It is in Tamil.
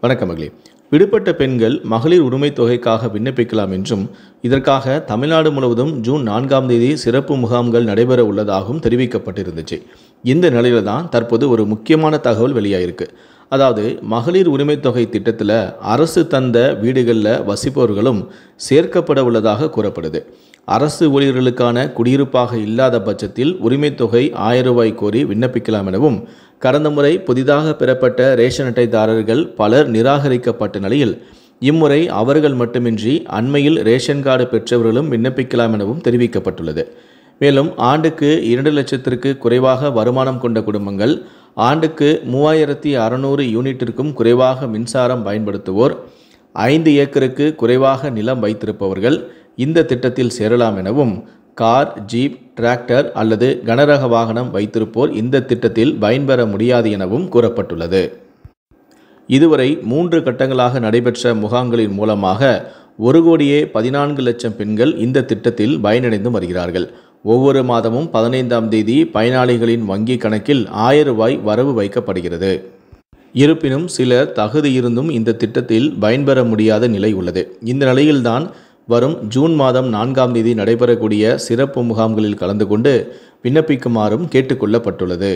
வணக்கம் மகளே. விடுபட்ட பெண்கள் மகளிர் உரிமைத் தொகைக்காக விண்ணப்பிக்கலாம் என்றும், இதற்காக தமிழ்நாடு முழுவதும் ஜூன் 4ஆம் தேதி சிறப்பு முகாம்கள் நடைபெற உள்ளதாகவும் தெரிவிக்கப்பட்டிருந்துச்சு. இந்த நிலையில தான் தற்போது ஒரு முக்கியமான தகவல் வெளியாயிருக்கு. அதாவது மகளிர் உரிமைத் தொகை திட்டத்தில் அரசு தந்த வீடுகளில் வசிப்பவர்களும் சேர்க்கப்பட உள்ளதாக கூறப்படுது. அரசு ஊழியர்களுக்கான குடியிருப்பாக இல்லாத பட்சத்தில் உரிமைத் தொகை 1000 ரூபாய் கோரி விண்ணப்பிக்கலாம் எனவும், கடந்த முறை புதிதாக பெறப்பட்ட ரேஷன் அட்டைதாரர்கள் பலர் நிராகரிக்கப்பட்ட நிலையில் இம்முறை அவர்கள் மட்டுமின்றி அண்மையில் ரேஷன் கார்டு பெற்றவர்களும் விண்ணப்பிக்கலாம் எனவும் தெரிவிக்கப்பட்டுள்ளது. மேலும் ஆண்டுக்கு 2 லட்சத்திற்கு குறைவாக வருமானம் கொண்ட குடும்பங்கள், ஆண்டுக்கு 3600 யூனிட்டிற்கும் குறைவாக மின்சாரம் பயன்படுத்துவோர், 5 ஏக்கருக்கு குறைவாக நிலம் வைத்திருப்பவர்கள் இந்த திட்டத்தில் சேரலாம் எனவும், கார், ஜீப், டிராக்டர் அல்லது கனரக வாகனம் வைத்திருப்போர் இந்த திட்டத்தில் பயன்பெற முடியாது எனவும் கூறப்பட்டுள்ளது. இதுவரை 3 கட்டங்களாக நடைபெற்ற முகாம்களின் மூலமாக 1,14,00,000 பெண்கள் இந்த திட்டத்தில் பயனடைந்து வருகிறார்கள். ஒவ்வொரு மாதமும் 15ஆம் தேதி பயனாளிகளின் வங்கி கணக்கில் 1000 ரூபாய் வரவு வைக்கப்படுகிறது. இருப்பினும் சிலர் தகுதி இருந்தும் இந்த திட்டத்தில் பயன்பெற முடியாத நிலை உள்ளது. இந்த நிலையில்தான் வரும் ஜூன் மாதம் 4ஆம் தேதி நடைபெறக்கூடிய சிறப்பு முகாம்களில் கலந்து கொண்டு விண்ணப்பிக்குமாறும் கேட்டுக்கொள்ளப்பட்டுள்ளது.